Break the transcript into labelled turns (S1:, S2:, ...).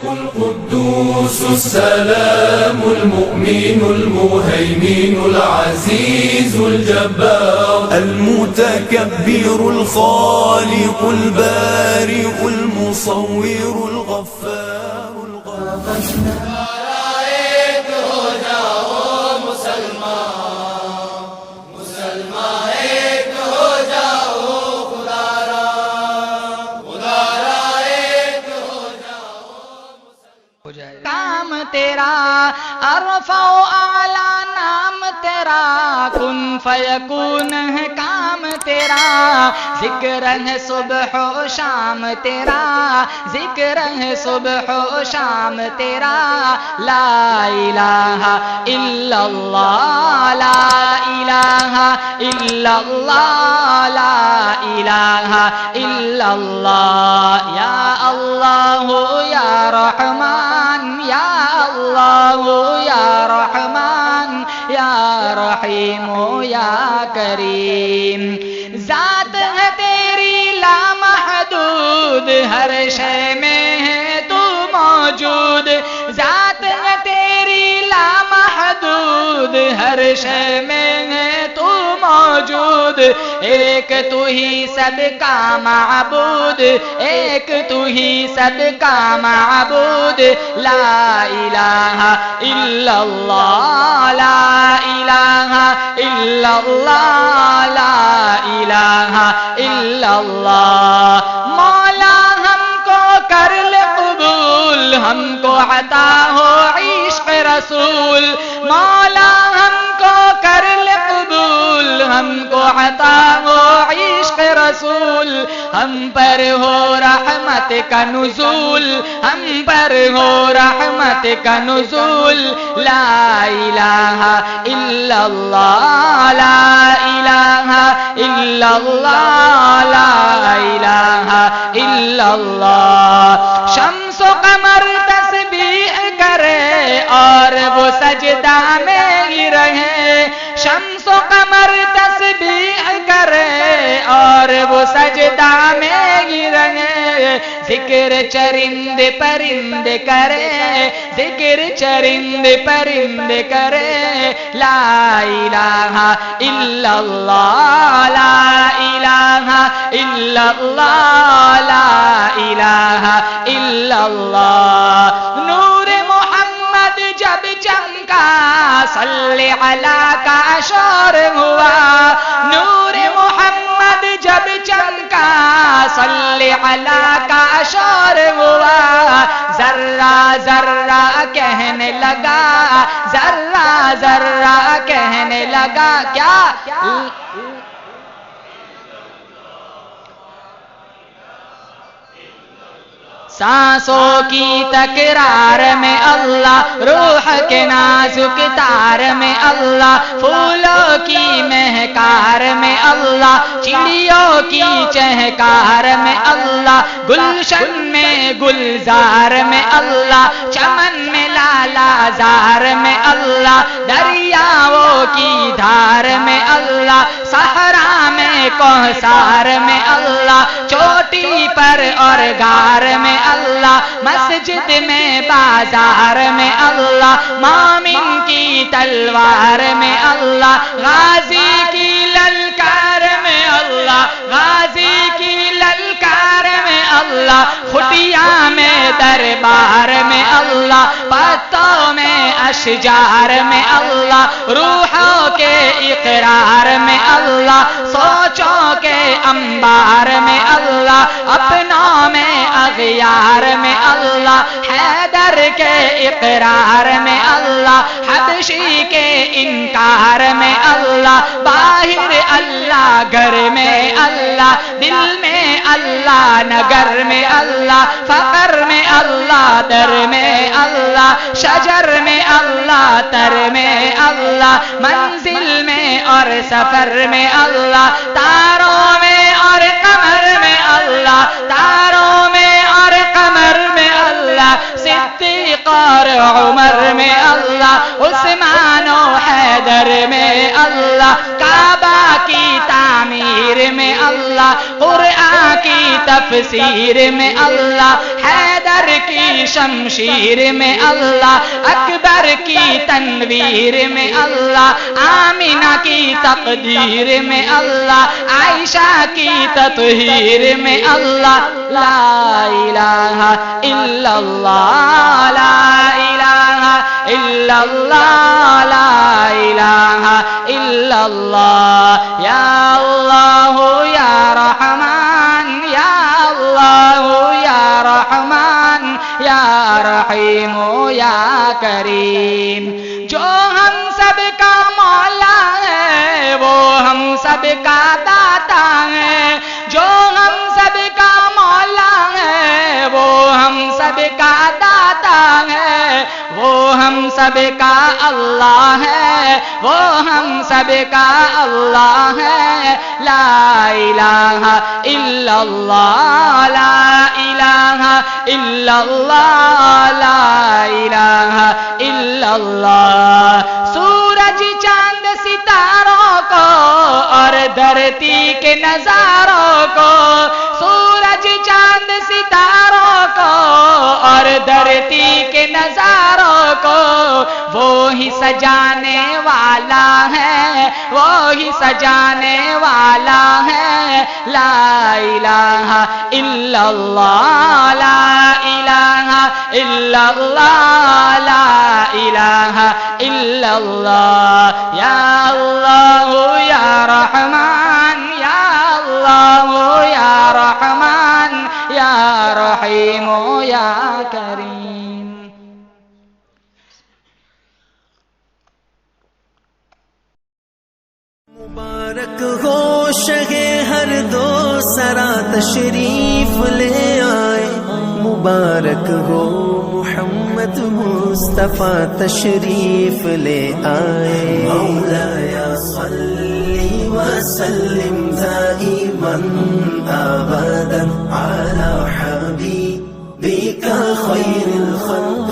S1: القدوس السلام المؤمن المهيمن العزيز الجبار المتكبر الخالق البارئ المصور الغفار الغفار
S2: کام تیرا عرفہ و اعلیٰ نام تیرا کن فیکون ہے کام تیرا ذکر ہے صبح و شام تیرا ذکر ہے صبح و شام تیرا لا الہ الا اللہ لا الہ الا اللہ لا الہ الا اللہ یا اللہ یا رحمان یا اللہ یا رحمان یا رحیم یا کریم ذات ہے تیری لامحدود ہر شے میں ہے تو موجود ذات ہے تیری لامحدود ہر شے میں ہے تو موجود ایک تو ہی سب کا معبود ایک تو ہی سب کا معبود لا الہ الا اللہ لا الہ الا اللہ لا الہ الا اللہ مولا ہم کو کر لے قبول ہم کو عطا ہو عشق رسول مولا ہم کو کر لے قبول ہم کو عطا ہو عشق رسول ہم پر ہو رحمت کا نزول ہم پر ہو رحمت کا نزول لا الہ الا اللہ لا الہ الا اللہ لا الہ الا اللہ شمس و قمر تسبیح کرے اور وہ سجدہ میں ہی رہے شمس و قمر تسبیح کرے اور وہ سجدہ میں ہی رہے ذکر چرند پرند کرے ذکر چرند پرند کرے لا الہ الا اللہ لا الہ الا اللہ لا الہ الا اللہ نور محمد جب چمکا صلی علی کا اشعار ہوا نور محمد جب چمکا صلی علی کا اشعار ہوا ذرہ ذرہ کہنے لگا ذرہ ذرہ کہنے لگا کیا سانسوں کی تکرار میں اللہ روح کے نازک تار میں اللہ پھولوں کی مہکار میں اللہ چڑیوں کی چہکار میں اللہ گلشن میں گلزار میں اللہ چمن میں لالا زار میں اللہ دریاؤں کی دھار میں اللہ صحرا میں کوثر میں اللہ چوٹی پر اور غار میں اللہ مسجد میں بازار میں اللہ مومن کی تلوار میں اللہ غازی کی للکار میں اللہ غازی کی للکار میں اللہ خٹیا میں دربار میں اللہ پتوں میں اشجار میں اللہ روحوں کے اقرار میں اللہ سوچوں کے انبار میں اللہ اپنوں میں اغیار میں اللہ حیدر کے اقرار میں اللہ حبشی کے انکار میں اللہ باہر اللہ گھر میں اللہ دل میں اللہ نگر میں اللہ فقر میں اللہ در میں اللہ شجر میں اللہ تر میں اللہ منزل میں اور سفر میں اللہ تاروں میں اور قمر میں اللہ تاروں میں اور قمر میں اللہ صدیق اور عمر میں اللہ عثمان و حیدر میں اللہ کعبہ کی تعمیر میں اللہ، قرآن کی تفسیر میں اللہ، حیدر کی شمشیر میں اللہ، اکبر کی تنویر میں اللہ، آمینہ کی تقدیر میں اللہ، عائشہ کی تطہیر میں اللہ، لا الہ الا اللہ، لا الہ الا اللہ، لا الہ الا اللہ، یا اللہ یا رحمان، یا اللہ یا رحمان، یا رحیم یا کریم۔ جو ہم سب کا مولا ہے وہ ہم سب کا داتا ہے، جو ہم سب کا مولا ہے وہ ہم سب کا داتا ہے، وہ ہم سب کا اللہ ہے، وہ ہم سب کا اللہ ہے، لا الہ الا اللہ، لا الہ الا اللہ، لا الہ الا اللہ۔ سورج چاند ستاروں کو اور دھرتی کے نظاروں کو، سورج چاند ستاروں کو اور دھرتی کے نظاروں کو وہی سجانے والا ہے، وہی سجانے والا ہے، لا الہ الا اللہ، لا الہ الا اللہ، لا الہ الا اللہ، یا اللہ یا رحمان، یا اللہ یا رحمان، یا رحیم یا کریم۔
S3: مبارک ہو شہ ہر دو سرا تشریف لے آئے، مبارک ہو محمد مصطفیٰ تشریف لے آئے، مولایا صلی وسلم دائما ابدا علی حبیبک خیر الخلق